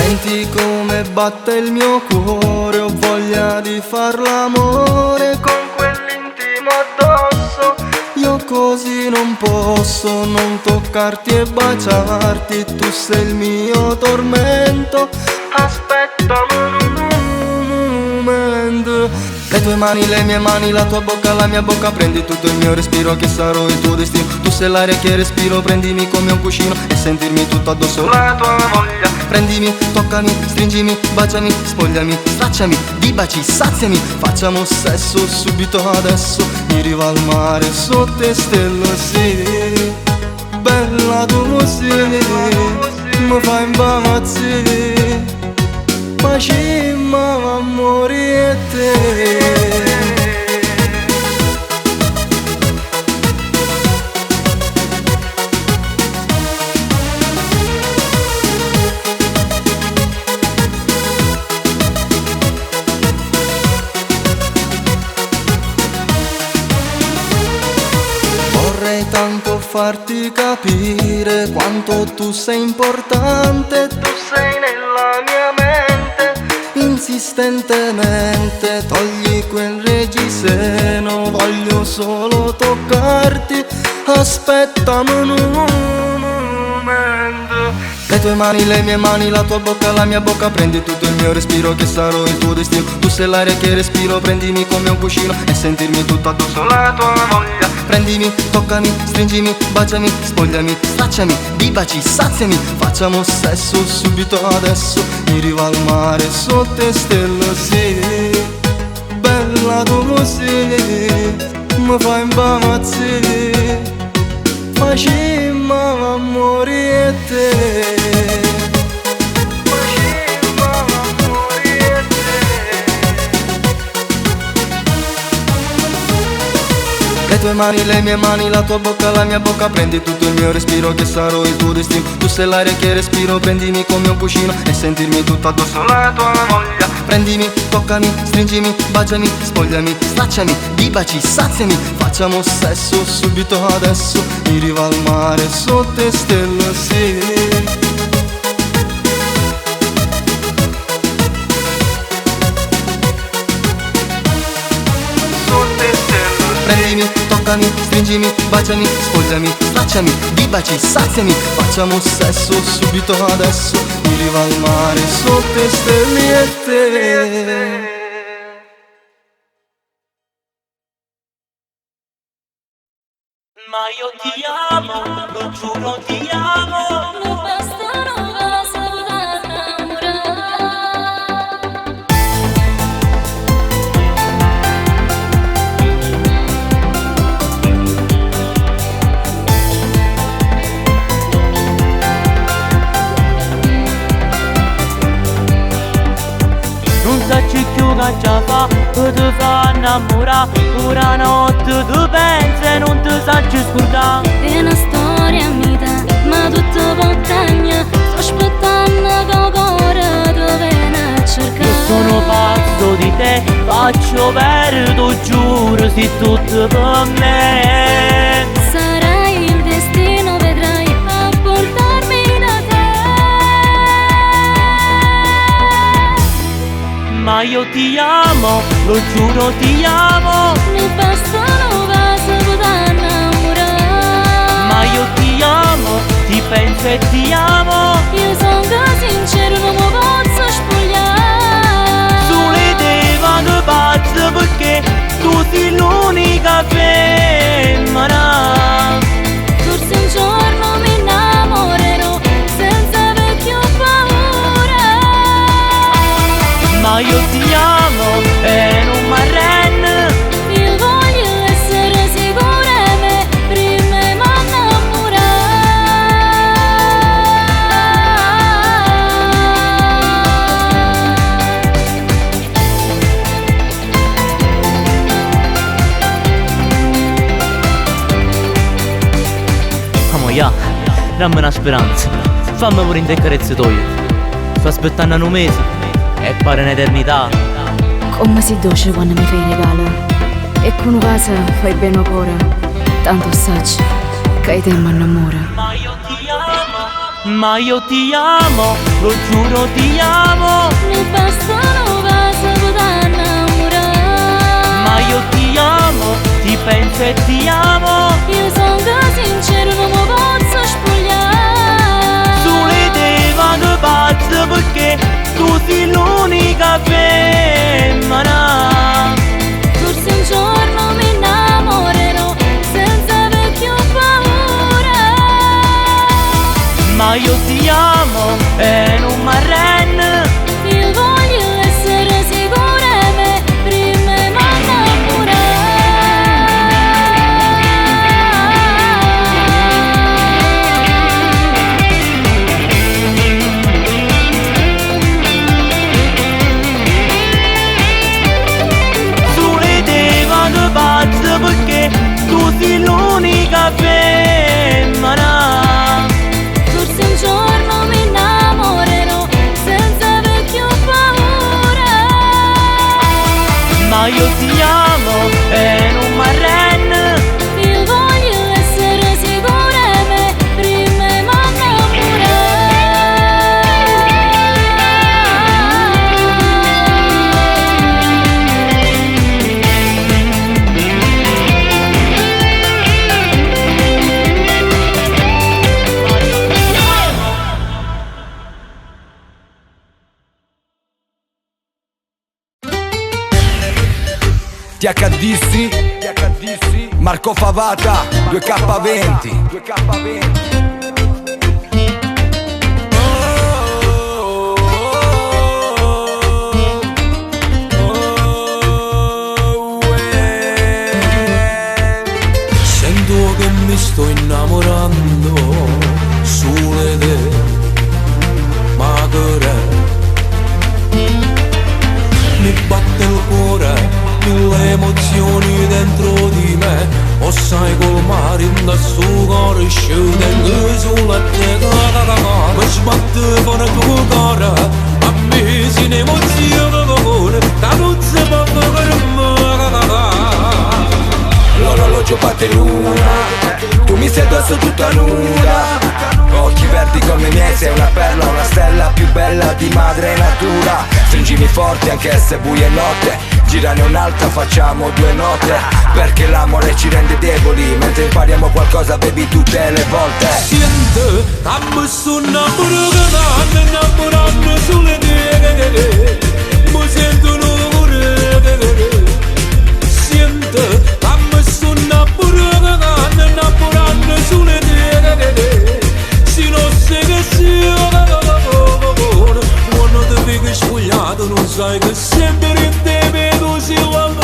Senti come batte il mio cuore, ho voglia di far l'amore con quell'intimo addosso. Io così non posso non toccarti e baciarti, tu sei il mio tormento. Aspettami un momento. Le tue mani, le mie mani, la tua bocca, la mia bocca. Prendi tutto il mio respiro che sarò il tuo destino. Tu sei l'aria che respiro, prendimi come un cuscino e sentirmi tutto addosso la tua voglia. Prendimi, toccami, stringimi, baciami, spogliami, stracciami, di baci, saziami. Facciamo sesso subito adesso, in riva al mare, sotto le stelle, sì. Bella tu così, mi fai impazzire. Ma ci va a morire te. Vorrei tanto farti capire quanto tu sei importante. Tu sei nella mia mente, insistentemente. Togli quel reggiseno, voglio solo toccarti. Aspettami un momento. Le tue mani, le mie mani, la tua bocca, la mia bocca. Prendi tutto il mio respiro che sarò il tuo destino. Tu sei l'aria che respiro, prendimi come un cuscino e sentirmi tutto addosso la tua voglia. Prendimi, toccami, stringimi, baciami, spogliami, stracciami, di baci, saziami. Facciamo sesso subito adesso, in riva al mare, sotto le stelle, sì. Bella tu così, mi fai impazzire. Ma ci va a morire te. Le tue mani, le mie mani, la tua bocca, la mia bocca. Prendi tutto il mio respiro che sarò il tuo destino. Tu sei l'aria che respiro, prendimi come un cuscino e sentirmi tutto addosso la tua voglia. Prendimi, toccami, stringimi, baciami, spogliami, stracciami, di baci, saziami. Facciamo sesso subito adesso, in riva al mare, sotto le stelle, sì. Prendimi, toccami, stringimi, baciami, spogliami, stracciami, di baci, saziami. Facciamo sesso subito adesso, in riva al mare, sotto le stelle e te. Ma io ti amo, lo giuro ti amo. Non bastano cose da innamorare. Non sai più che già fa, che ti fa innamorare. Una notte tu pensi e non ti sai scordare. È una storia mia, ma tutto montagna. Sto aspettando che il cuore ti viene a cercare. Io sono pazzo di te, faccio perdo, giuro, sei tutto per me. Sarai il destino, vedrai, a portarmi da te. Ma io ti amo, lo giuro ti amo. Non bastano cose da innamorare. Ma io ti amo, ti penso e ti amo. Io sono sincero, non mi posso spogliare. Sole te vado pazzo perché tu sei l'unica femmina. Forse un giorno mi innamorerò senza vecchio paura. Ma io ti amo e non mi arrendo. Io voglio essere sicura e me prima mi innamorare. Amo ya, dammi una speranza. Fammi pure in te carezze tue. Sto aspettando un mese e pare un'eternità. Come si dolce quando mi fai regalo e con casa fai bene cuore. Tanto saggio che te mi innamora. Ma io ti amo, ma io ti amo, lo giuro ti amo. Mi bastano cose per innamorare. Ma io ti amo, ti penso e ti amo. Io sono sincero, non mi posso spogliare. Sulle te vado pazzo perché tu sei l'unica femmina. Forse un giorno mi innamorerò senza aver più paura. Ma io ti amo e non mi arrendo. Io voglio essere sicura e me prima mi Sulle te vado pazzo perché tu sei l'unica femmina. Forse un giorno mi innamorerò senza aver più paura. Ma io ti amo e non mi arrendo. Io voglio essere sicura e me prima mi THDC, Marco Favata, 2K20. Sento che mi sto innamorando sulle te, ma che mi batte il cuore, mille emozioni dentro di me. O sai col mare in su cuore scende sulla te. Mi sbatte con il tuo cuore, a me si ne emozione, da non si può fare L'orologio batte l'una, tu mi sei addosso tutta nuda. Occhi verdi come i miei, sei una perla, una stella più bella di madre natura. Stringimi forte anche se buia e notte, girane un'altra, facciamo due note. Perché l'amore ci rende deboli, mentre impariamo qualcosa bevi tutte le volte. Siente, dammi su innamorando sulle te. Mi sento un amore. Siente, dammi su innamorando sulle te. Se non sei che sia quando ti vedi spogliato non sai che sempre in te vedo si l'amore.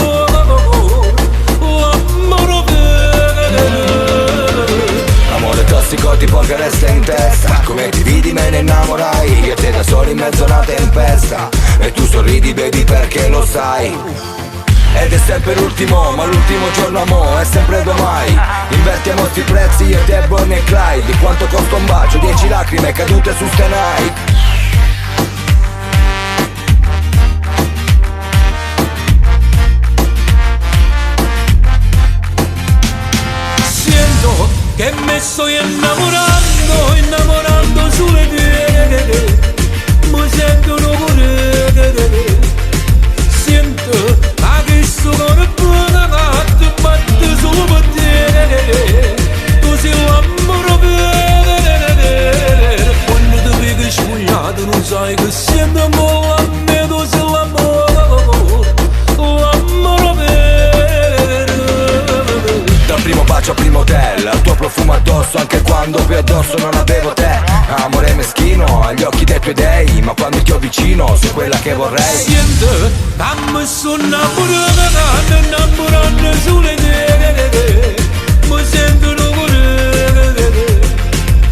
Amore tossico tipo che resta in testa, come ti vidi me ne innamorai. Io e te da soli in mezzo a una tempesta, e tu sorridi baby perché lo sai. Ed è sempre l'ultimo, ma l'ultimo giorno amo, è sempre domani. Invertiamo sti prezzi io e te Bonnie e Clyde. Di quanto costa un bacio, 10 lacrime cadute su ste Nike. Siento che mi sto innamorando sulle te. Mi sento un amore. Siento che sto con buona ti batte solo per te. Tu sei l'amore vero. Quando ti vedi spogliato non sai che siamo con la me. Tu sei l'amore vero. Dal primo bacio al primo hotel, al tuo profumo addosso, anche quando qui addosso non avevo te. Amore meschino agli occhi dei tuoi dei, ma quando ti ho vicino sei quella che vorrei. Siente, dammi su innamorando sulle te. Mi sento un amore.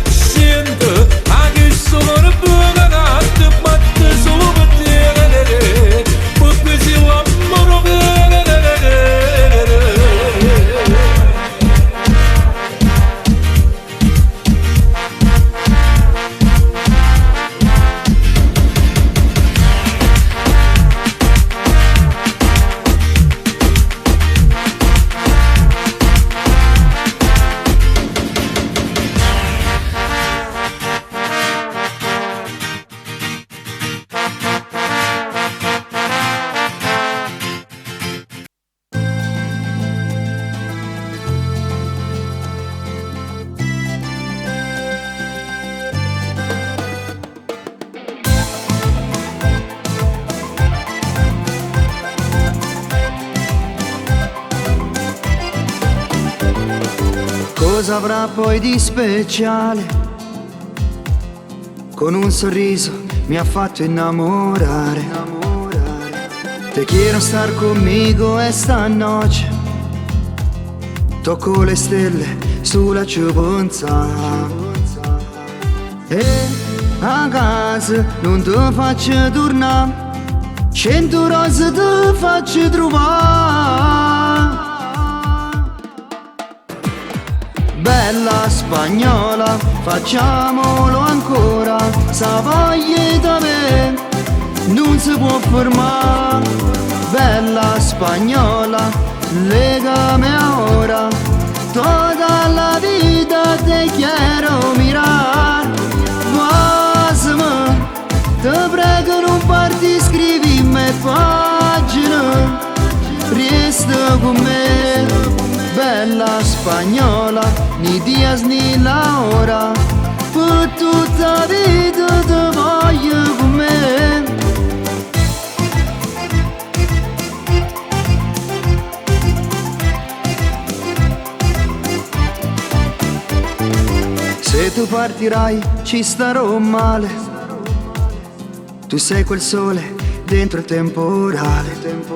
Siente, che sono buona ti batte solo per te. Perché sei l'amore vero. cosa avrà poi di speciale? Con un sorriso mi ha fatto innamorare. Te quiero star conmigo esta noche. Tocco le stelle sulla ciuponza. E a casa non ti faccio tornare, 100 rose ti faccio trovare. Bella spagnola, facciamolo ancora, sa voglia da me, non si può fermare. Bella spagnola, legame ora, tutta la vita te quiero mirar. Guasami, te prego non parti, scrivimi pagina, resta con me. Bella spagnola, ni dias ni la ora, per tutta la vita te voglio con me. Se tu partirai ci starò male, tu sei quel sole dentro il temporale.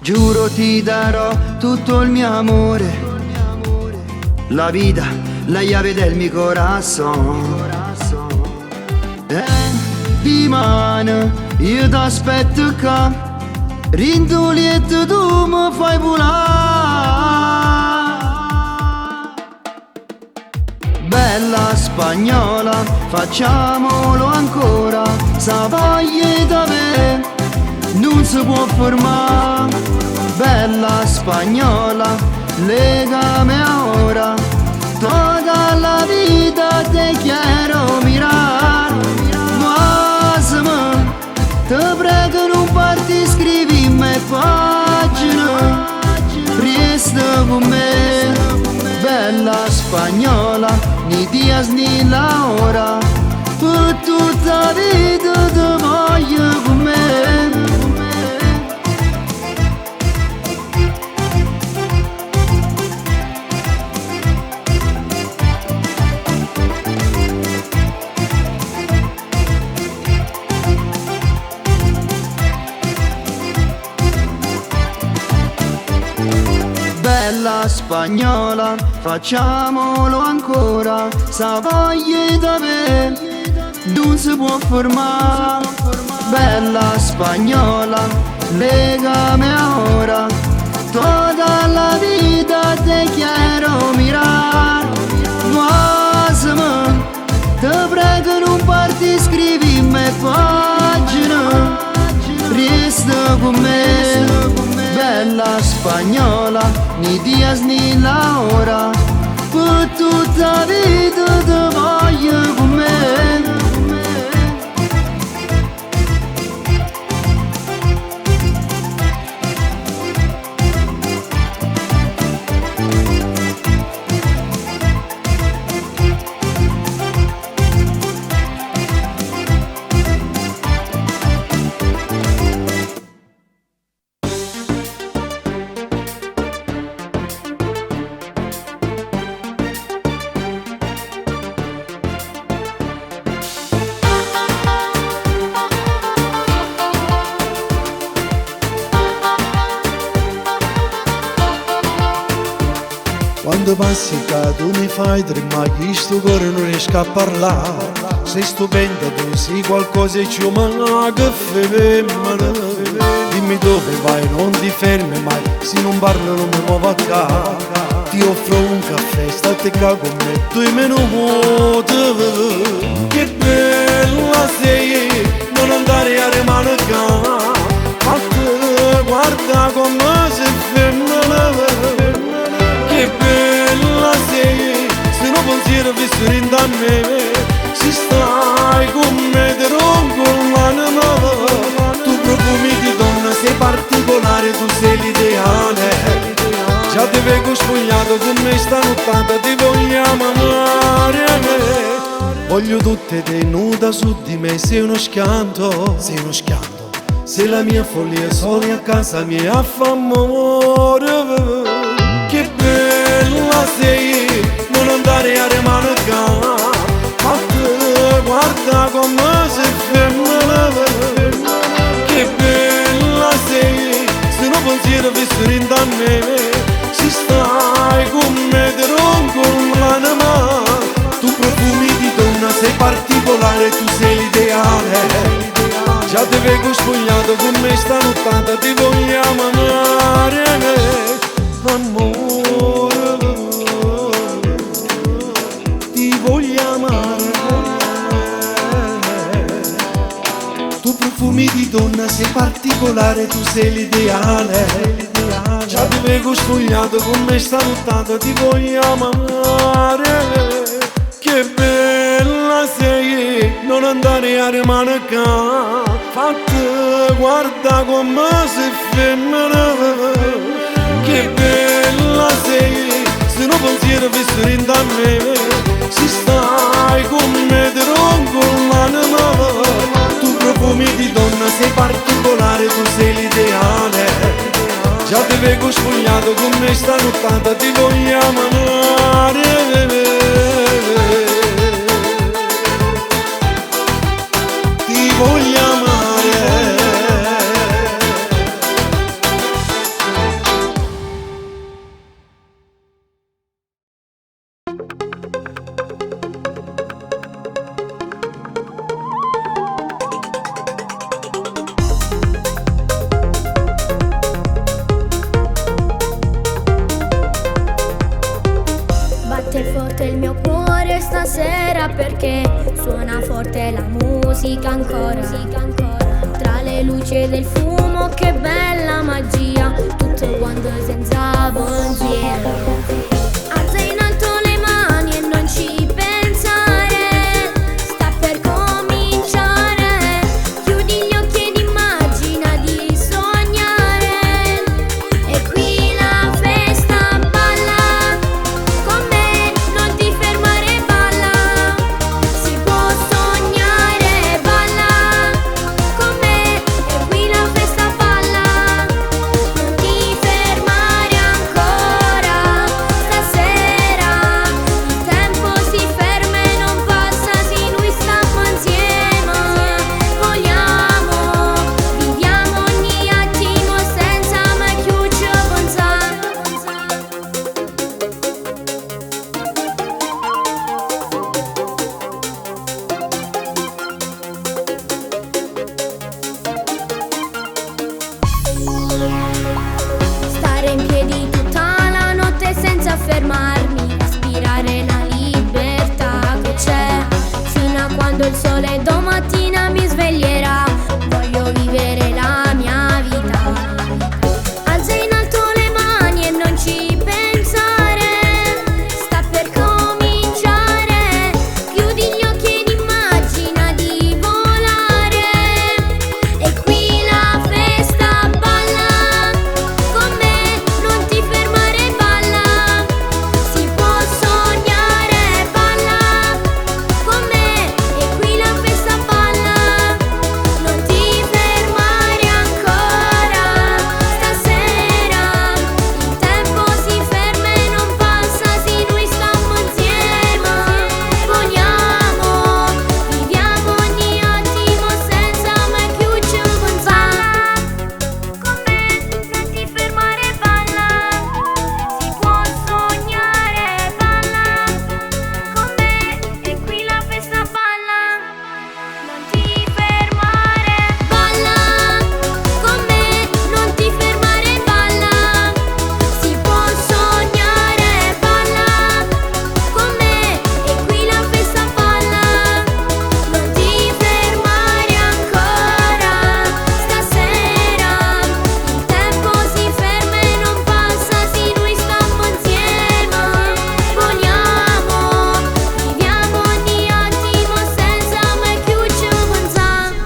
Giuro ti darò tutto il mio amore, la vita, la chiave del mio corazon. Di mano io t'aspetto qua, rintolietto tu mi fai volare. Bella spagnola, facciamolo ancora, sa voglia da me, non si può fermare. Bella spagnola, legame ora, tutta la vita te quiero mirar. Guasami, te prego non parti, scrivimi pagina, resta con me. Bella spagnola, ni dias ni la ora, per tutta la vita te voglio con me. Bella spagnola, facciamolo ancora, sa voglia da me, non si può fermare. Bella spagnola, legame ora, tutta la vita te quiero mirar. Guasami, te prego non parti, scrivimi pagina, resta con me. Bella spagnola, ni dias ni la ora, per tutta la vita te voglio con me. Quando passi che tu mi fai tremare, sto cuore non riesco a parlare. Sei stupenda, tu sei qualcosa e ci umana che femmina. Dimmi dove vai, non ti fermi mai, se non parlo non mi muovo a casa. Ti offro un caffè, state qua con me, 2 minuti. Che bella sei, non andare a rimanere. Ma te guarda come sei femmina. Che bella sei, se non pensiero vissuto da me, se stai con me ti rompo l'anima. Tu profumi di donna, sei particolare, tu sei l'ideale. Già ti vengo spogliato con me stanottata, ti vogliamo amare. Voglio tutte te nuda su di me, sei uno schianto, sei uno schianto. Sei la mia follia, soli a casa mia, fa amore. Che bella sei, particolare, tu sei l'ideale. Già ti vengo spogliato con me stanottata, ti vogliamo amare, amore, ti voglio amare. Tu profumi di donna, sei particolare, tu sei l'ideale. Già ti vengo spogliato con me stanottata, ti vogliamo amare. Che bella sei, non andare a rimanere. Fatta, guarda come sei femmina. Che bella sei, se non pensiero fosse in da me. Se stai con me ti rompo l'anima. Tu profumi di donna, sei particolare, tu sei l'ideale. Già ti vengo spogliato con me stanottata, ti vogliamo amare. Ti voglio amare. Batte forte il mio cuore stasera perché suona forte la musica ancora. Tra le luci e del fumo, che bella magia, tutto quanto senza pensiero. Alza in alto le mani e non ci pensare, sta per cominciare. Chiudi gli occhi ed immagina di sognare. E qui la festa balla, con me non ti fermare, balla. Si può sognare, balla, con me. E qui la festa balla, non ti fermare ancora. Stasera il tempo si ferma e non passa, sì noi stiamo insieme. Vogliamo, viviamo ogni attimo senza mai più ci pensare. Stare in piedi tutta la notte senza fermarmi, respirare la libertà che c'è, fino a quando il sole domattina mi sveglierà. Voglio vivere la mia vita. Alza in alto le mani e non ci pensare, sta per cominciare. Chiudi gli occhi ed immagina di volare. E qui la festa balla, con me non ti fermare, balla. Si può sognare, balla, con me. E qui la festa balla, non ti fermare ancora. Stasera il tempo si ferma e non passa, sì noi stiamo insieme. Vogliamo, viviamo ogni attimo senza mai più ci pensare. Con me non ti fermare, balla. Si può sognare, balla, con me. E qui la festa balla, non ti fermare, balla, con me. Non ti fermare, balla. Si può sognare, balla, con me. E qui la festa balla, non ti fermare ancora. Stasera il tempo si ferma e non passa, sì noi stiamo insieme. Vogliamo, viviamo ogni attimo senza mai più ci pensare.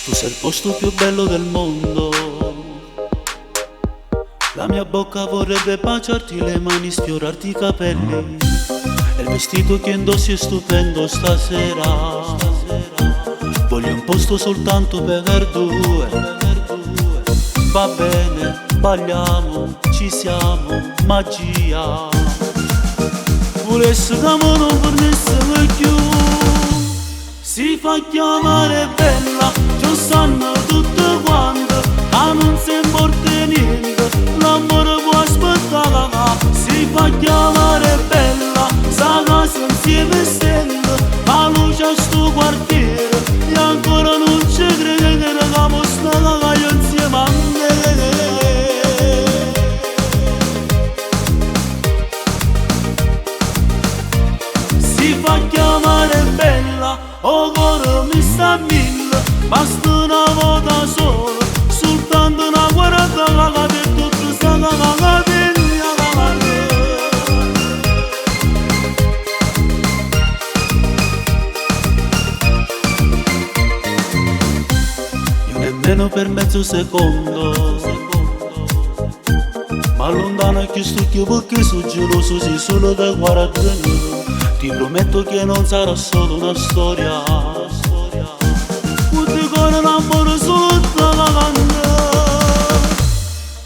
Tu sei il posto più bello del mondo. La mia bocca vorrebbe baciarti le mani, sfiorarti i capelli. E il vestito che indossi è stupendo stasera. Voglio un posto soltanto per due. Va bene, balliamo, ci ci siamo, magia. Volesse che mo non fornisse più. Si fa chiamare bella, ci sanno tutte quante, ma non si importa niente, l'amore può aspettare. Si fa chiamare bella, sa casa insieme stelle, ma luce a sto quartiere, e ancora non ci crede che eravamo stati insieme a me. Si fa chiamare bella, o cuore mi sta a mille, basta una volta sola, soltanto una guarda che tutto sta la pegna. Io nemmeno per mezzo secondo, ma lontano è più stucchio perché sono geloso, sei solo da guardare. Ti prometto che non sarà solo una storia, tutti con l'amore sotto la canna.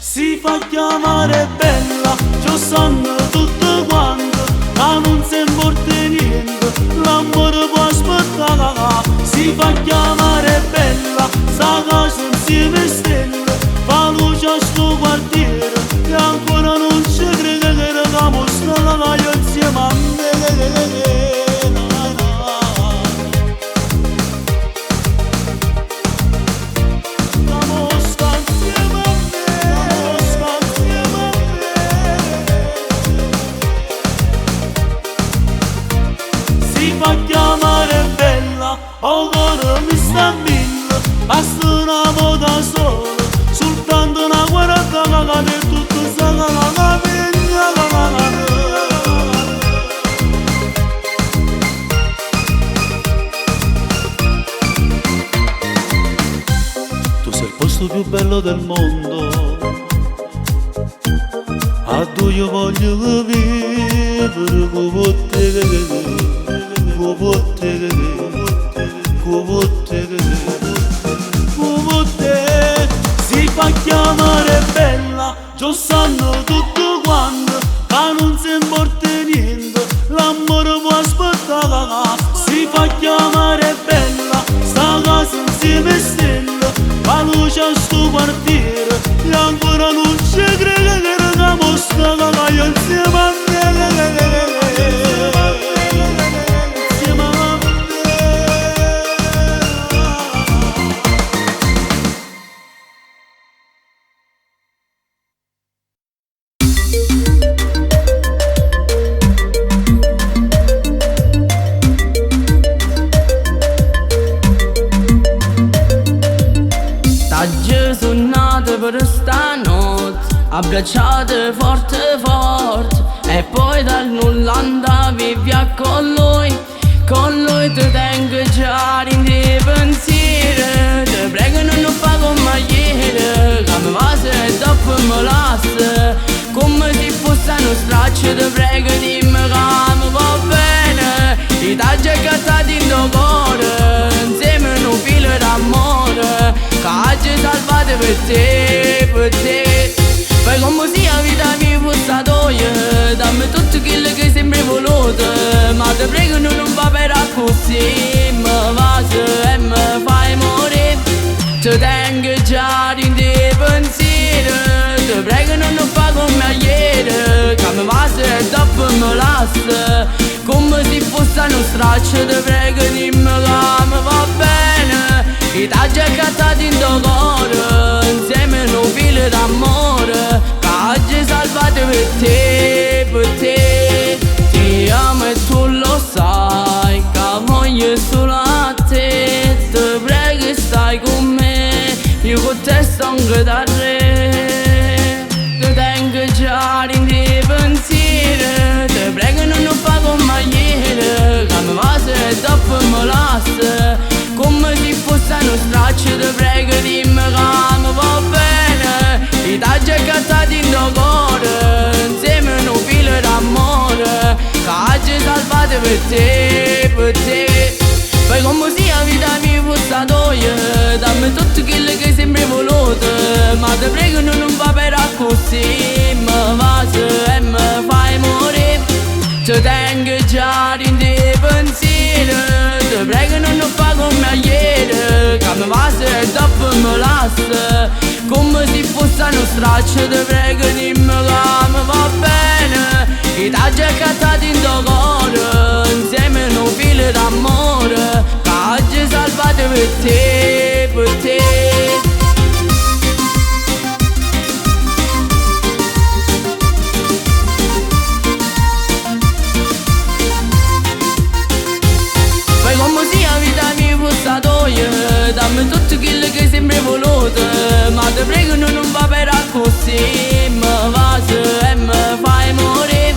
Si fa chiamare bella, ci sanno tutte quante, ma non si importa niente, l'amore può aspettare. Si fa chiamare bella, sa casa insieme stelle, fa luce a sto quartiere, e ancora non ci crede che eravamo stati insieme a me. Si fa chiamare bella, o cuore mi sta a mille, basta una volta sola, soltanto una guarda che tutto sta la pegna. Tu sei il posto più bello del mondo, a tu io voglio vivere con te. Si fa chiamare bella, ci sanno tutti quanti, ma non si importa niente, l'amore può aspettare. Si fa chiamare bella, sta casa insieme stelle, fa luce a sto quartiere, e ancora non ci crede che eravamo stati insieme a me. Per stanotte, abbracciate forte forte, e poi dal nulla andavi via con lui ti tengo già in dei pensieri. Ti prego non fa come ieri, che mi va se dopo mi lasci, come se fosse uno straccio. Ti prego dimmi che mi va bene, ti taggio cattati in tuo cuore, insieme un filo d'amore, che oggi salvate per te, per te. Poi come sia vita mia fosse tua, dammi tutto quello che sempre voluto, ma ti prego non va per così, mi va e mi fai morire. Ti tengo già in dei pensieri, ti prego non fa come ieri, che mi va se dopo mi lasci, come se fosse uno straccio. Ti prego dimmi che mi va bene, ti taggio cattati in tuo cuore, insieme un filo d'amore, che oggi salvate per te, per te. Ti amo e tu lo sai, che voglio solo a te. Ti prego stai con me, io con te sto anche da re. Ti tengo già in dei pensieri, ti prego non fa come ieri, che mi va se dopo mi lasci, come se fosse uno straccio. Ti prego dimmi che mi va bene, ti taggio cattati in tuo cuore, insieme un filo d'amore, che oggi salvate per te, per te. Poi come sia vita mia fosse tua, dammi tutto quello che sempre voluto, ma ti prego non va per così, mi Ti tengo già in te pensiero. Ti prego non fa come ieri, che mi va se dopo mi lascia. Come se fosse uno straccio, ti prego dimmi che mi va bene. Che t'ha già cantato in tuo cuore, insieme un filo d'amore, che oggi è salvato per te, per te. Fai come se la vita mi fosse toia, dammi tutto quello che sempre voluto, ma ti prego non va per così, mi va se e mi fai morire.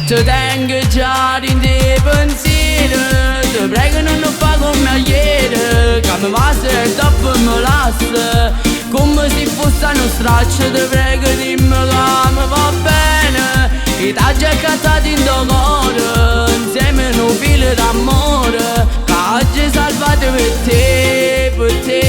Ti tengo già in te pensiero, ti prego non fa come ieri, che mi va se dopo mi lascia. Come se fosse uno straccio, ti prego dimmi che mi va bene. Che t'ha già cantato in tuo cuore, insieme un filo d'amore, che oggi è salvato per te, per te.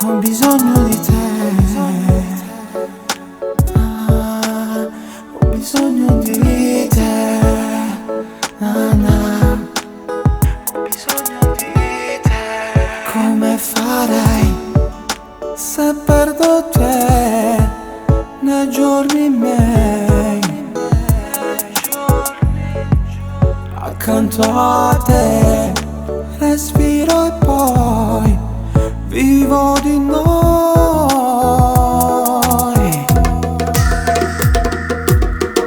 Ho bisogno di te, ho bisogno di te, ho bisogno di te. Come farei se perdo te nei giorni miei? Accanto a te respiro e poi vivo di noi.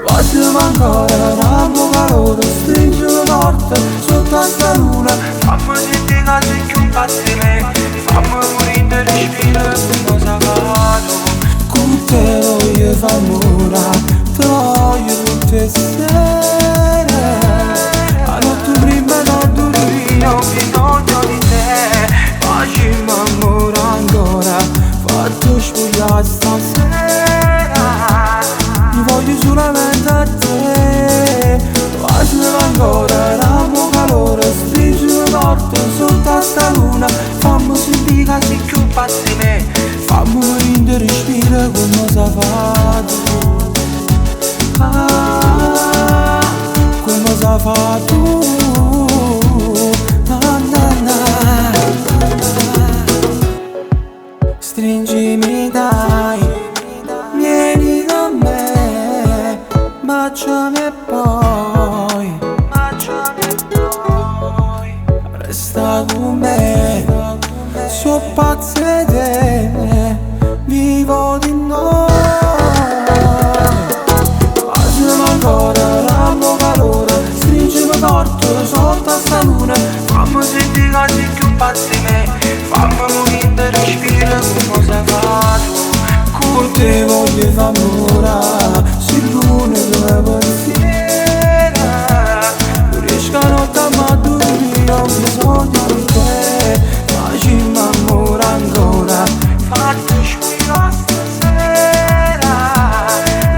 Voglio ancora l'amo calore, stringo forte sotto questa luna. Fammi sentire che sei più un pazzime, fammi morire di respiro e cosa vado. Con te voglio far mura, te voglio tutte sere. A notte prima non dormire, ho bisogno di te. Facciamo amore ancora, fatto spogliare stasera. Mi voglio solamente a te. Facciamo ancora, l'amo calore, stringo forte sotto a sta luna. Fammi sentire che sei più pazzo di me, fammi morire di respiro come cosa fai. Come cosa fai tu? Stringimi dai, vieni da me, baciami e poi resta con me. So pazzo di te, vivo di noi. Facciamo ancora, l'amo calore, stringimi forte sotto sta luna. Fammi sentire che sei più pazzo di me, fammi morire di respiro come cosa faccio. Con te voglio far mura, si luna dove pensiera. Non riesco a notte a dormire, ho bisogno di te. Facciamo amore ancora, fatti squillare stasera.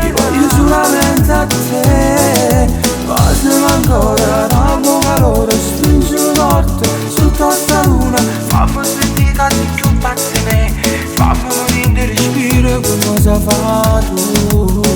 Io voglio solamente a te. Facciamo ancora, l'amo calore, stringo forte sotto sta luna. Fammi sentire che sei più pazzo di me, fammi morire di respiro come cosa fai tu.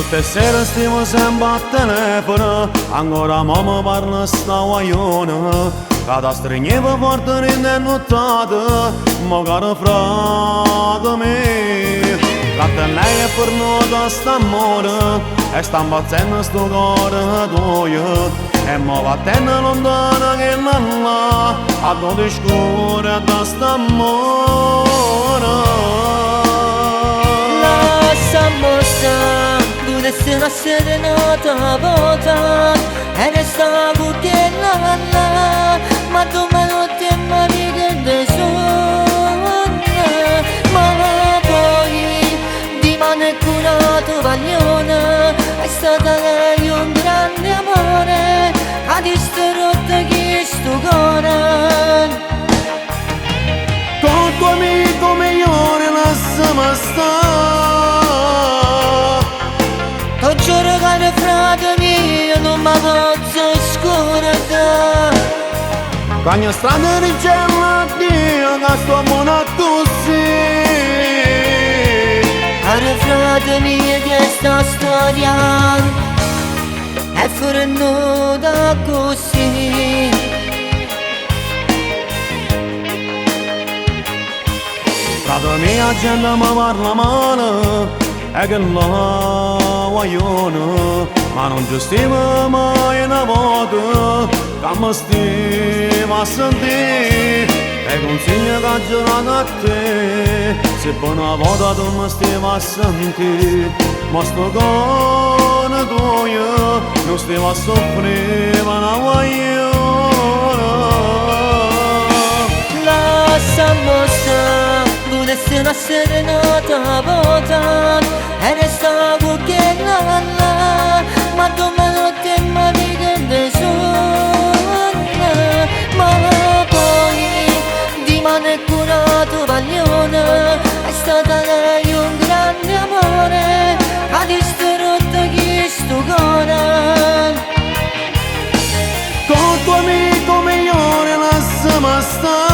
Tutte sere stiamo sempre a telefono, ancora mamma parla sta guagliona, che da stringeva forte in nottata, magari frate me. Latte lei è per noi sta amore, e sta impazzendo sto cuore tuo, e mo va tenere lontana che non là, a dove scure da sta amore. Lasciamo stare, tu resti una serenata volta, e resta che là, ma tu me lo temmi che te sono, ma poi di mano è curato paglione, è stata lei un grande amore, ha distrutto chi sto cuore. Con tuo amico migliore lasciami stare. Ti giuro che frate mio non mi posso scordare. Quando strada ricevo a Dio che sto buono a tutti. Caro frate mio che sta storia è fornuta così. Frate mia gente mi parla male, e che la guagliona, ma non ci stima mai una volta, che mi stima a sentire. E consiglio che girato a te, se per una volta tu mi stima a sentire, ma sto cuore tuo non stima a soffrire una guagliona. Lasciamo stare, tu resti una serenata volta, e resta che là, ma tu me lo temmi che te sono, ma poi di mano è curato paglione, è stata lei un grande amore, ha distrutto chi sto cuore. Con tuo amico migliore lasciami stare.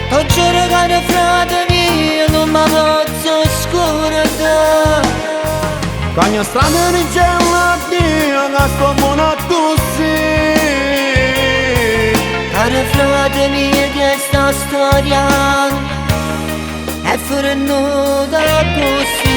Ti giuro che frate mio non mi posso scordare. Quando strada ricevo a Dio che sto buono a tutti. Caro frate mio che sta storia è fornuta così.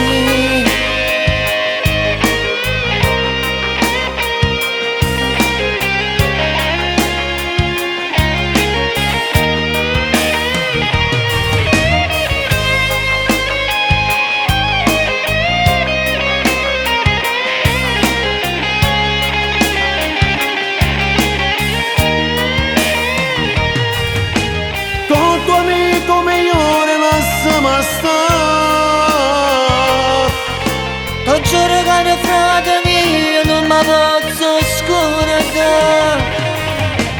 Ti giuro che frate mio non mi posso scordare.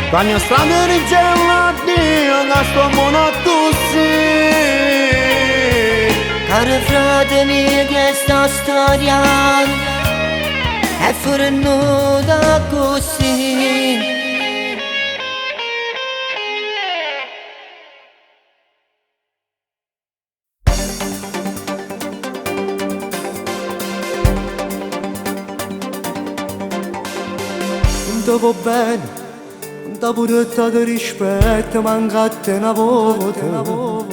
Quando strada ricevo a Dio che sto buono a tutti. Caro frate mio che sta storia è fornuta così. Non va bene, non ti pure dato rispetto, mancate una volta, ma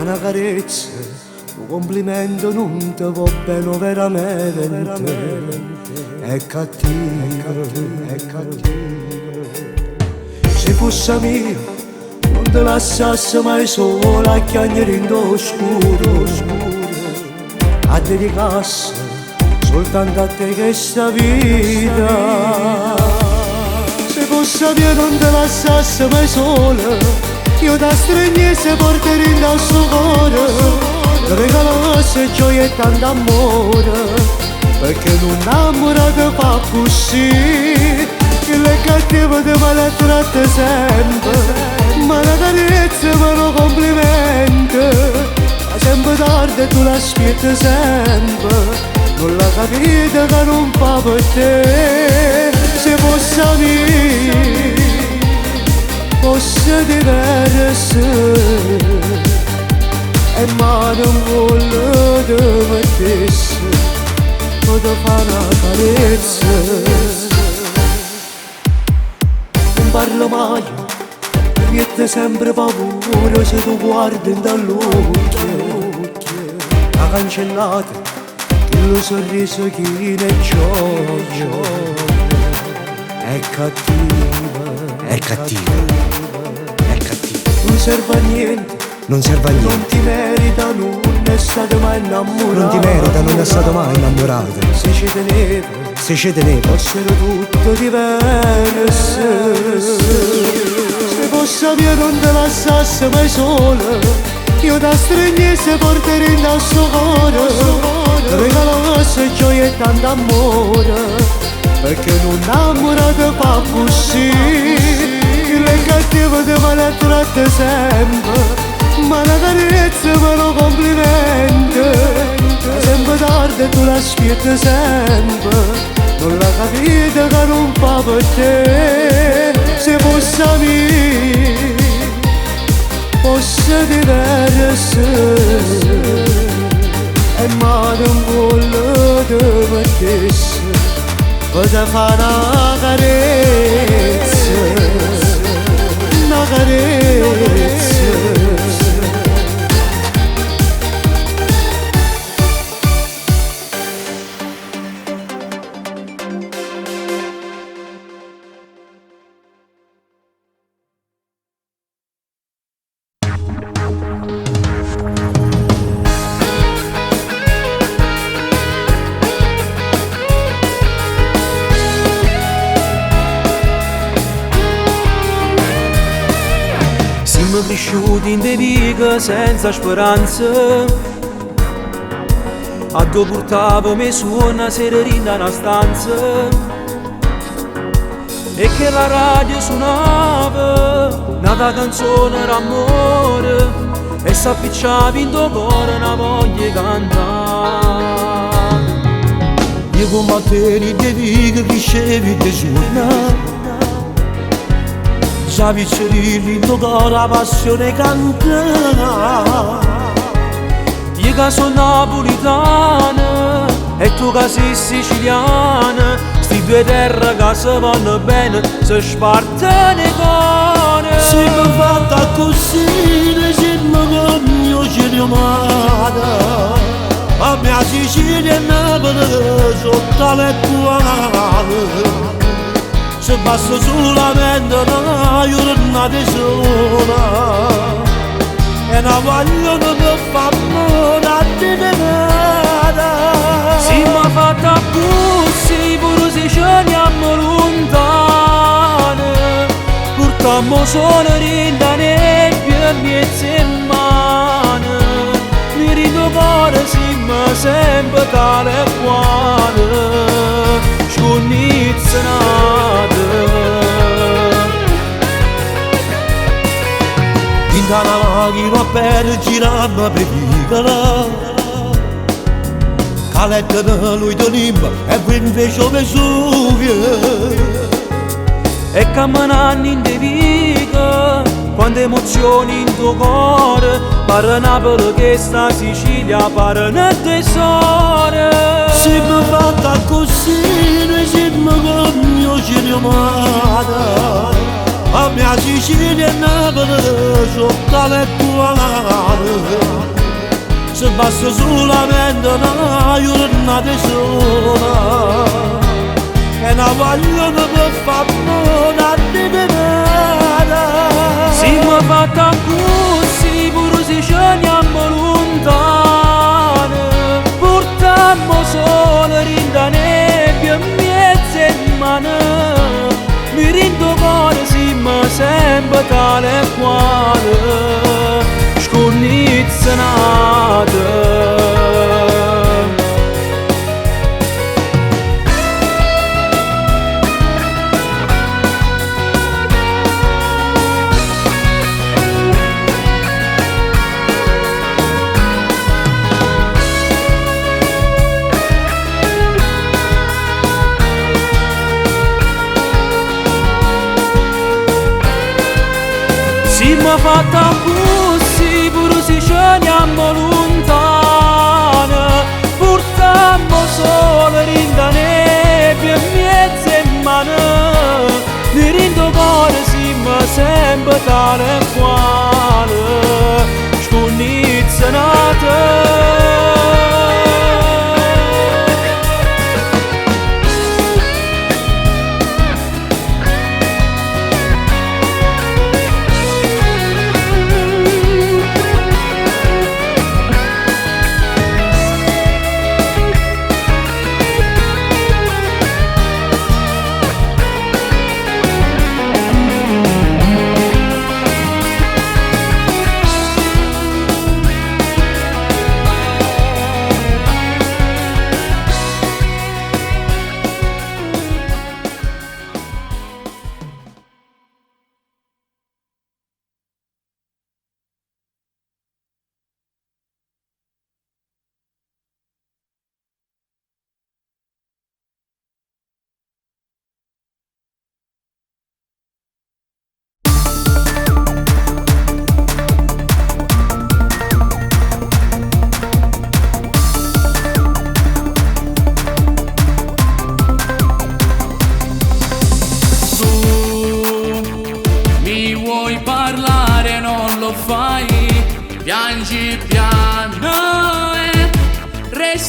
una carezza, un complimento non ti va bene veramente, è cattivo, è cattivo. Se fosse mio, non ti lasciassi mai sola a chiagnare in oscuro, a dedicarsi soltanto a te che sta vita. Se fosse mia non te lasciassi mai sola, io da stringesse porterei dal suo cuore, ti regalassi gioia e tanto amore, perché non innamora ti fa così, che le cattive ti maltratta sempre, ma la carezza per un complimento, ma sempre tardi e tu l'aspetti sempre. Non la capite che non fa per te. Se fosse mio, fosse diverso, e mano in collo ti mettesse, o ti fa una carezza. Non parlo mai, viene sempre paura se tu guardi dall'occhio. La cancellata, lo sorriso chi ne gioia. È cattiva, è cattiva, è cattiva. Non serve a niente, non serve a niente. Non ti merita, non è stato mai innamorato. Non ti merita, non è stato mai innamorato. Se ci tenevo, se ci tenevo, fossero tutto diverso. Se fosse mia non te lasciasse mai sola, io da stringesse porterei in sto cuore. Ti regalasse gioia e tanto amore, perché non innamorato fa così. Chi è cattivo ti maltratta sempre, ma la carezza me lo complimenta. Sempre tardi tu la aspetti sempre, non la capite che non fa per te. Se fosse amico, fosse diverso, e mano in collo ti mettesse, potrà fare una carezza, una carezza. Siamo cresciuti in dei viche senza speranza, a dove portavo me su una sererina in una stanza, e che la radio suonava una canzone d'amore, e s'appicciava in tuo cuore una voglia di cantare. Io come te di viche crescevi di giornata, savi cerilli in tuo cuore la passione canta. Io che sono napolitana e tu che sei siciliana, sti due terre che si vanno bene, si spartono i cuori. Siamo fatta così, siamo come mio cinemata, a mia Sicilia e Napoli sotto le quali se basta solamente una giornata sola, e una voglia che mi fa morire di nada. Siamo fatta così, pure se ci andiamo lontano, portiamo solo rinda nebbia e miezza in mano, mi rindo cuore siamo sempre tale e quale, sconnizzanate. In una macchina per girarmi per piccola, caletta lui tenimmo e qui invece Vesuvio. E camminando in de vica, quante emozioni in tuo cuore, pare Napoli che sta Sicilia, pare un tesoro. Siamo fatta così, noi siamo come mio cinemata, a mia Sicilia e Napoli sotto le quali se basta solamente una giornata sola, e una voglia che mi fa morire di nada. Siamo fatta così, pure se ci andiamo lontano, portiamo solo rinda nebbia e mezza in mano, mi rindo cuore siamo sempre tale e quale, sconnizzanate. Siamo fatta così, pure se ci andiamo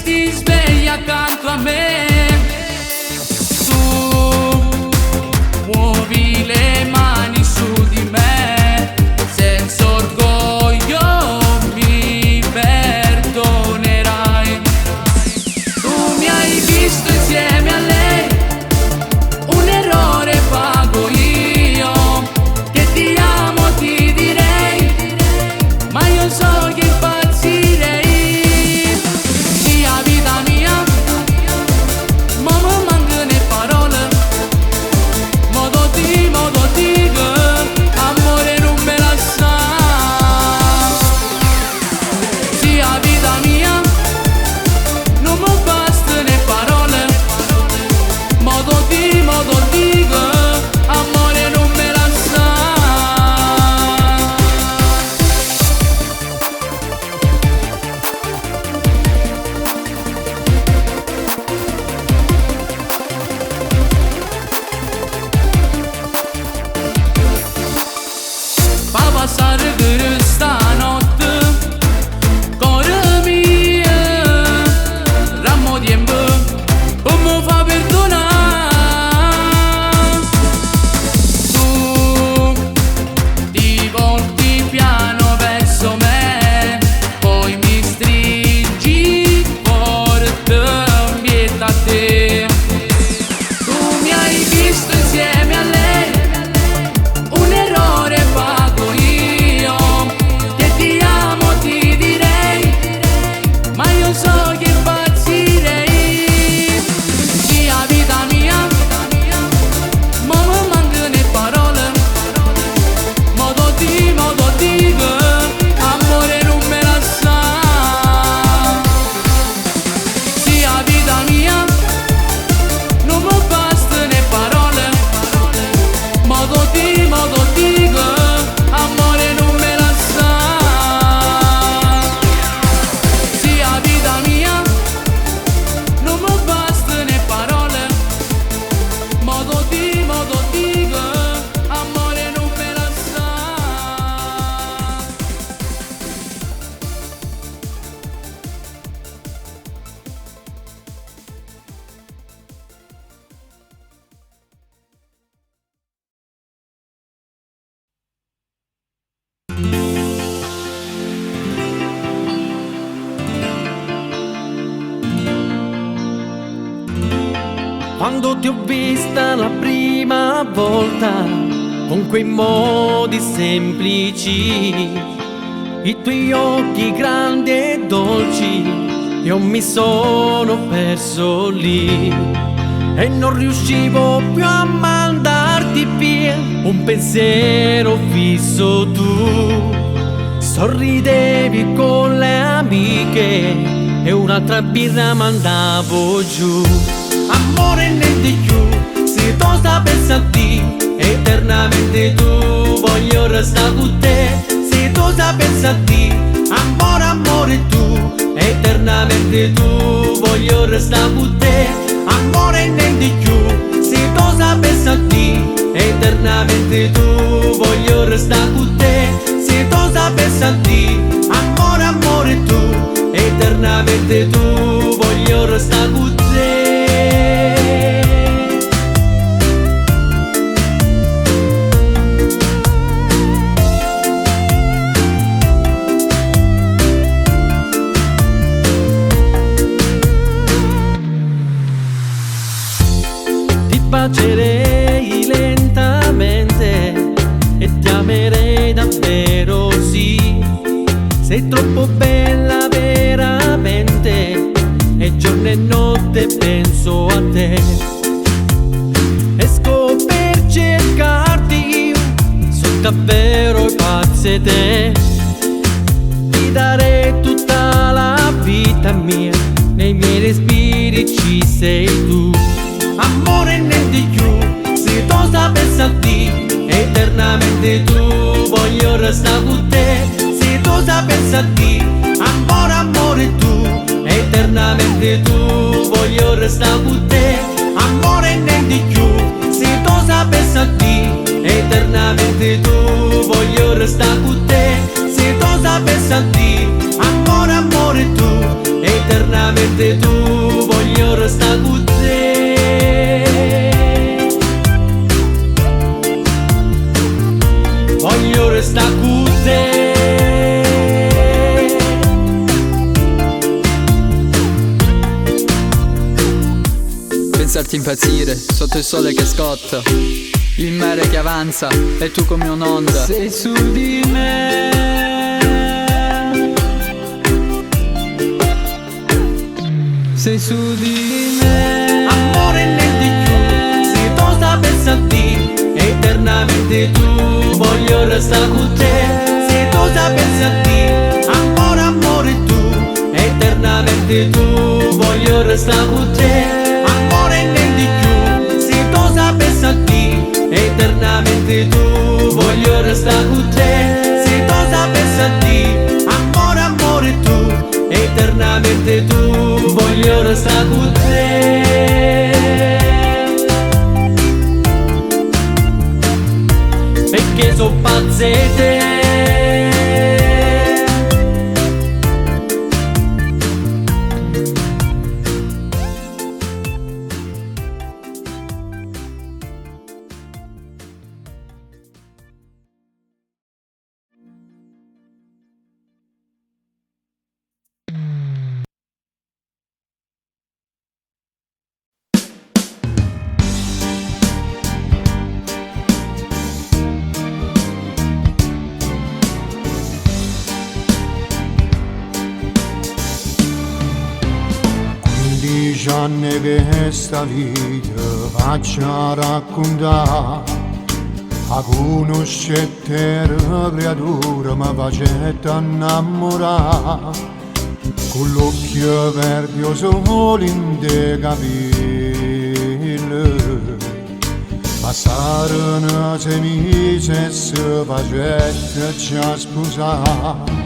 ti svegli accanto a me. Tu muovi le mani su di me, senza orgoglio mi perdonerai. Tu mi hai visto insieme a lei, un errore pago io, che ti amo ti direi, ma io so che impazzirei. Sia vita mia, ma mi mancano le parole, modo di che amore non me la sa. Sia vita mia, non mi bastano le parole, modo di che amore non me la sa. Fa passare questa notte, cuore mio, ramo tempo, come fa perdonare. Tu ti volti piano verso me, poi mi stringi forte, mietta a te. Tu mi hai visto insieme a lei, un errore pago io, che ti amo ti direi, ma io so che impazzirei. Sia vita mia, ma mi mancano le parole, modo di che amore non me la sa. Sia vita mia, non mi bastano le parole, modo di che amore non me la sa. Sia vita mia, non mi bastano le parole, modo di che amore non me la sa. Quando ti ho vista la prima volta, con quei modi semplici, i tuoi occhi grandi e dolci, io mi sono perso lì e non riuscivo più a mandarti via, un pensiero fisso tu. Sorridevi con le amiche e un'altra birra mandavo giù. Amore niente più, se tu sapessi a te, eternamente tu, voglio restare con te. Se tu sapessi a te, amore, amore tu, eternamente tu, voglio restare con te. Amore niente più, se tu sapessi a te, eternamente tu, voglio restare con te. Se tu sapessi a te, amore, amore tu, eternamente tu, voglio restare con te. Ti bacerei lentamente e ti amerei davvero, sì. Sei troppo bella veramente, e giorno e notte penso a te. Esco per cercarti io, sono davvero pazze te. Ti darei tutta la vita mia, nei miei respiri ci sei tu. Amore niente più, se tu sapessi a te, eternamente tu, voglio restare con te. Se tu sapessi a te, amore, amore tu, eternamente tu, voglio restare con te. Amore niente più, se tu sapessi a te, eternamente tu, voglio restare con te. Se tu sapessi a te, amore, amore tu, eternamente eternamente tu, voglio restare con te. Voglio restare con te. Pensarti impazzire sotto il sole che scotta, il mare che avanza e tu come un'onda sei su di me. Sei su di me. Amore nel di più, se tu sta pensando eternamente tu, voglio restare con te. Se tu sta pensando amore, amore tu, eternamente tu, voglio restare con te. Amore nel di più, se tu sta pensando eternamente tu, voglio restare con te. Se tu sta pensando amore, amore tu, eternamente tu, voglio restare con te. Perché so pazze te. Anni che sta vita faccio a raccontare, a conoscere creatura mi facette innamorare, con l'occhio verde o sole in te capelli, passarono 6 mesi e si facette già sposare.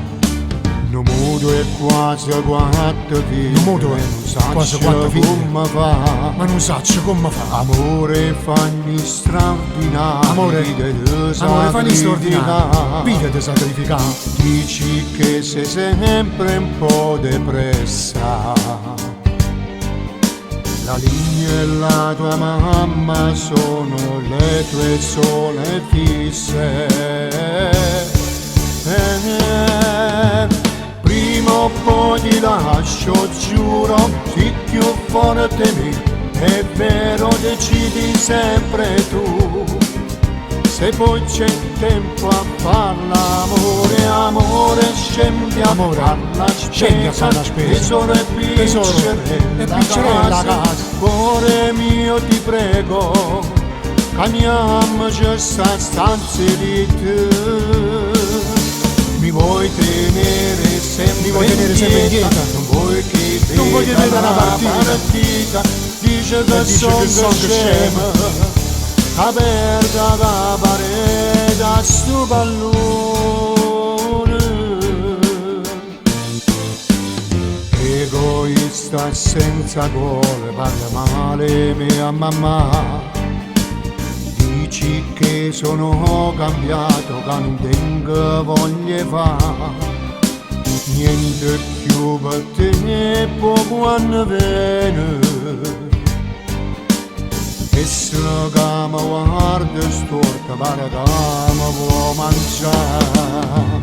Non muto è quasi 4 figli, non muto è quasi 4 figli, come fa, ma non saccio come fa. Amore fanno straordinari, amore fanno straordinari, vita di sacrificare. Dici che sei sempre un po' depressa, la linea e la tua mamma sono le tue sole fisse. Prima o poi ti lascio, giuro, sei più forte di me, è vero, decidi sempre tu. Se poi c'è tempo a far l'amore, amore, scendi a far la spesa, tesoro e piccerella casa. Cuore mio ti prego, cambiamoci sta stanza di te. Mi vuoi tenere sempre in dieta, non vuoi che veda la partita, dice che sono scema, aperta la parete a sto pallone. Egoista senza cuore, parla male mia mamma. Dici che sono cambiato, che non tengo voglia fa. Niente più per te, poco quando viene. E se che mi guarda storta, pare che mi può mangiare.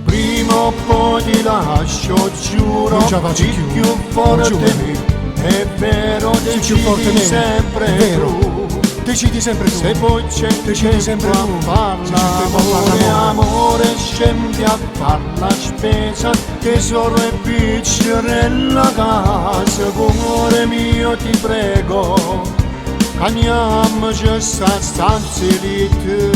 Prima o poi ti lascio, giuro, sei più forte di me. È vero, decidi sempre tu. Decidi sempre tu. Se poi c'è decidi sempre tu. Parla amore, scendi a far la spesa, tesoro e piccerella casa. Cuore mio ti prego, cambiamoci sta stanza di te.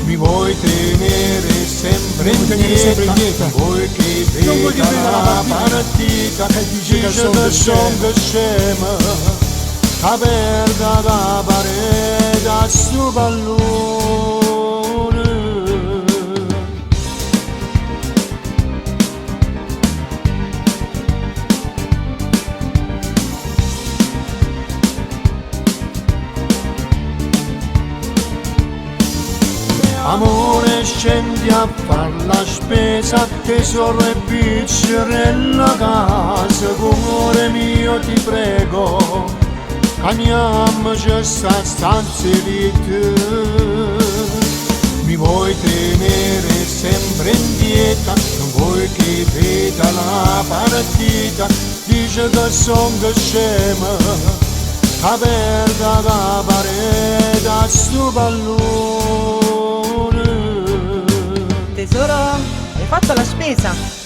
Mi vuoi tenere sempre in dieta, vuoi che veda la partita, dici che sono scema, aperta la parete a sto pallone. Amore scendi a far la spesa, tesoro e piccerella casa, cuore mio ti prego, caniamoci sta stanza di te. Mi vuoi tenere sempre in dieta, non vuoi che veda la partita, dice che son che scema, aperta la parete a sto pallone. Tesoro, hai fatto la spesa?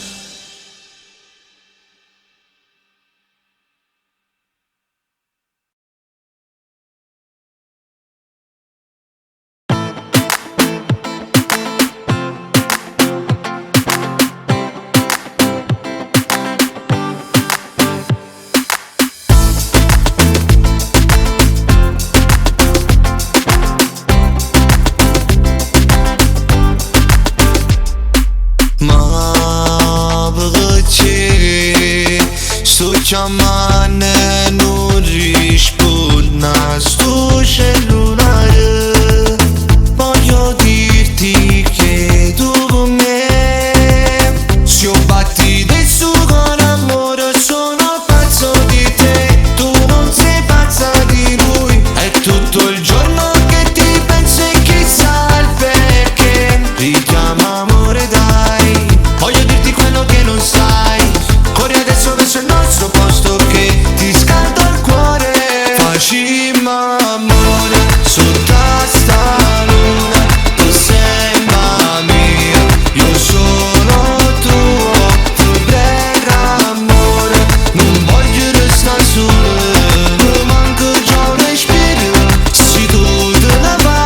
Chiamane non risponda sto cellulare, voglio dirti che tu con me, se ho batti del suo con amore, sono pazzo di te, tu non sei pazza di lui, è tutto il giorno che ti penso e chissà il perché, richiama amore dai, voglio dirti quello che non sai, corri adesso verso il nostro posto che ti scalda il cuore. Facciamo amore sotto sta luna, tu sembra mia, io sono tuo, ti prego amore, non voglio restare solo, mi manca già un respiro, se tu te ne vai.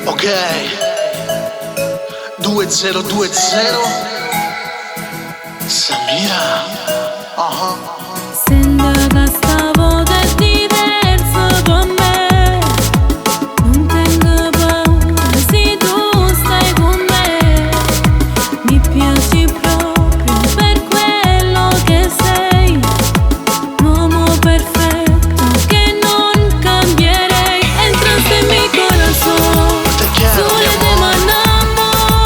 Ok, 2020 Samira. Sento che sta volta è diversa con me, non tengo paura se tu stai con me, mi piaci proprio per quello che sei, l'uomo perfetto che non cambierei, entraste in mi corazón, solo te mandamos.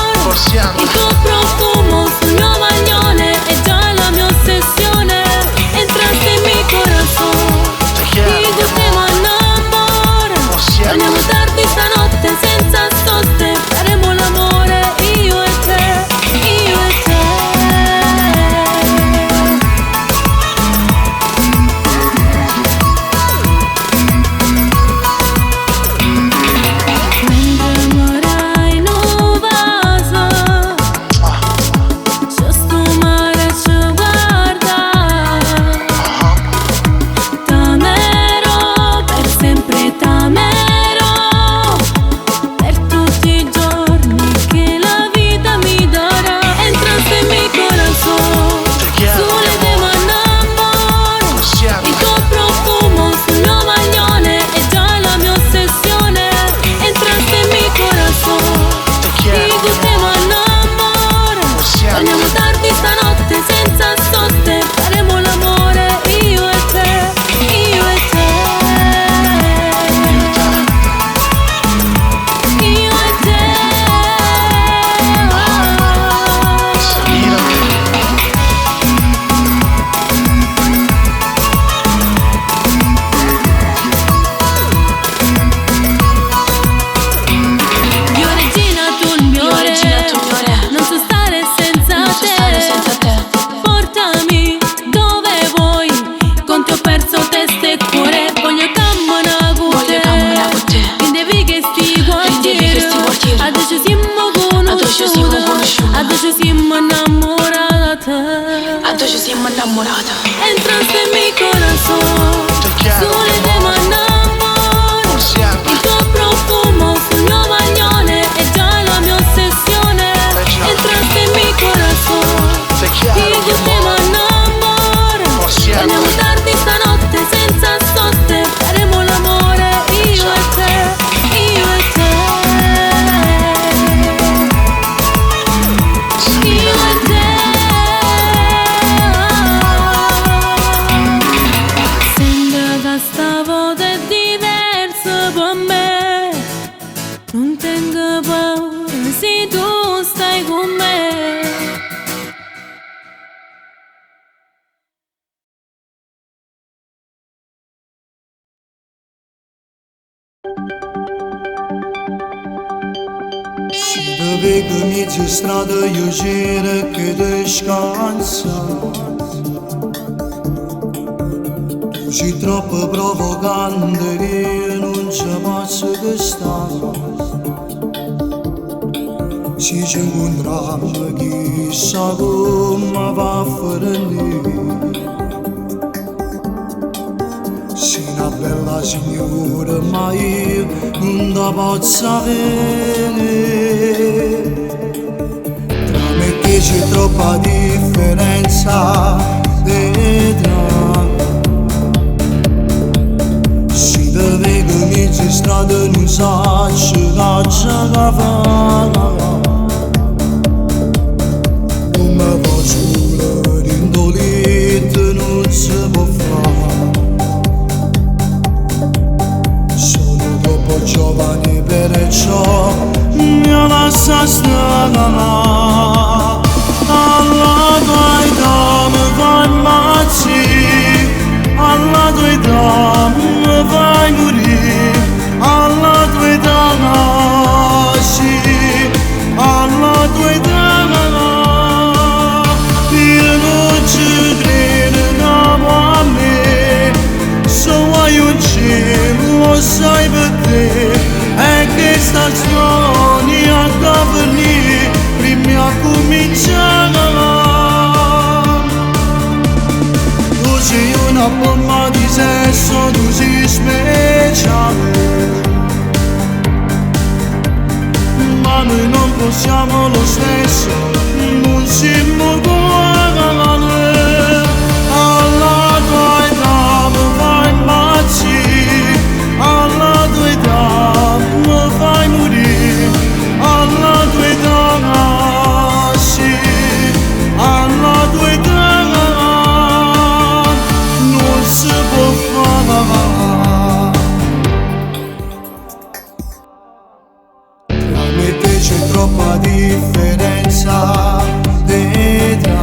Si te vedo in mezzo strada io c'era che te scansa. Tu sei troppo provocante che io non ci posso che stare. Si ci incontriamo chissà come va a finire. Sei una bella signora ma io non la posso avere. Tra me e te c'è troppa differenza tra. Si te vedo in mezzo strada non so che fare. Come va sola d'indolente non si può fare. Sono troppo giovane perciò mi lascia stare. Alla tua età mi fai impazzire, alla tua età mi fai morire, alla tua età nasci, alla tua età. Io non ci credo a me, so vuoi un cielo, lo sai per te, è che stagione a venire, prima a cominciare. Tu sei una bomba di sesso, tu sei speciale, ma noi non possiamo lo stesso, non siamo uguali. Alla tua età mi fai impazzire, alla tua età mi fai morire, alla tua età nasci, alla tua età non si può fare. Tra me e te c'è troppa differenza tra.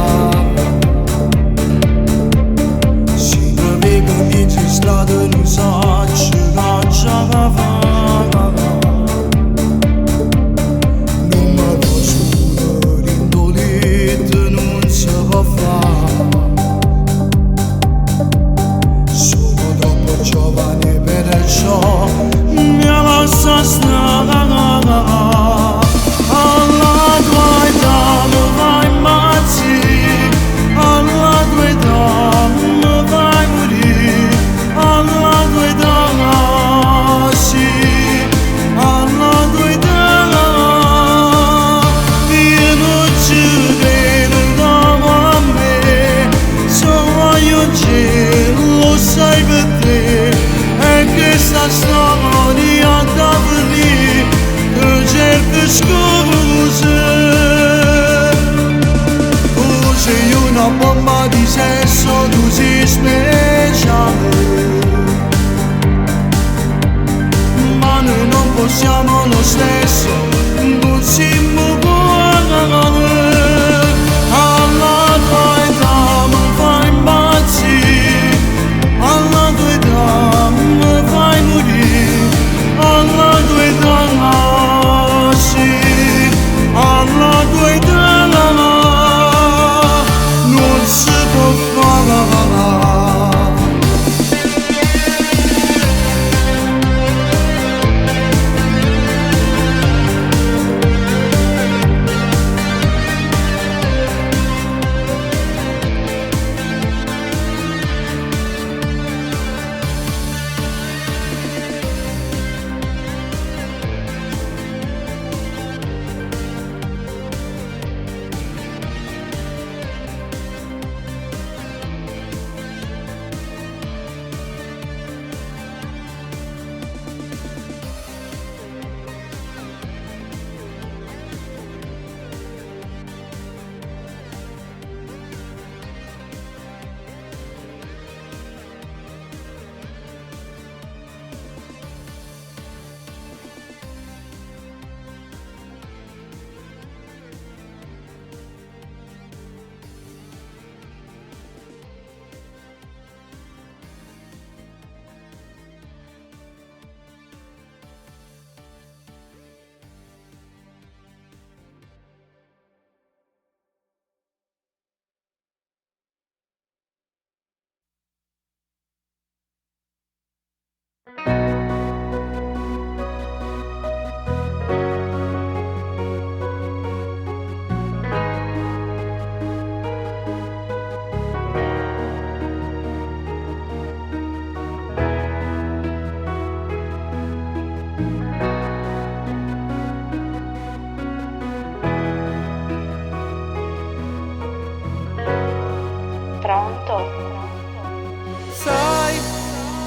Sai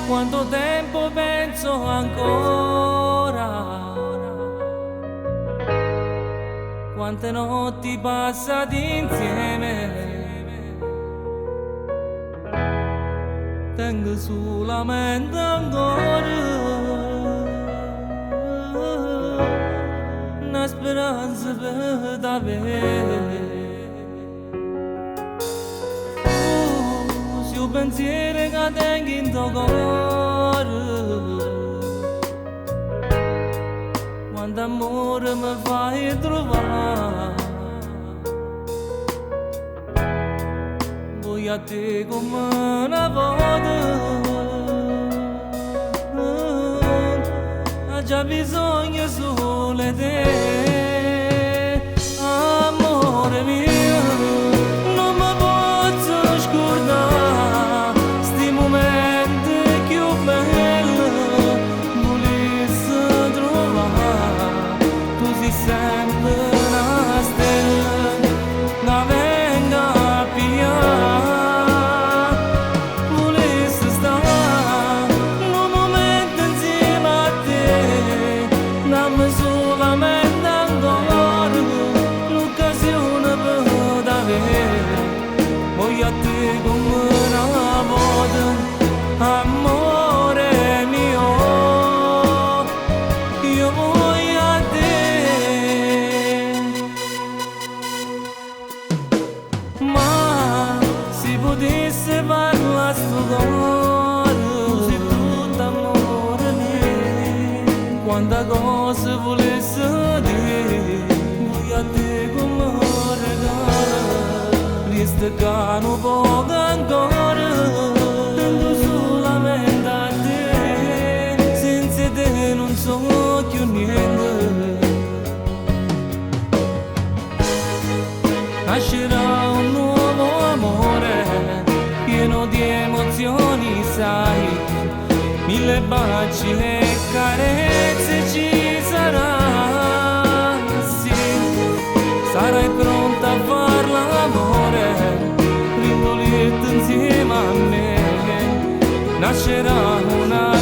quanto tempo penso ancora, quante notti passate insieme. Tengo sulla mente ancora una speranza per t'avere. Un pensiero che tengo in tuo cuore, quanto amore mi fai trovare. Voglio a te come una volta, ho già bisogno solo di te, amore mio. Amore mio, io voglio a te. Ma si potesse parlare sto cuore, tu sei tutto amore mio. Quanta cosa volesse dire, voglio a te come regalo. Resta che un poco ancora. Non so più niente, nascerà un nuovo amore pieno di emozioni, sai, mille baci e carezze ci sarà, sì, sarai pronta a far l'amore, ringoletto insieme a me, nascerà una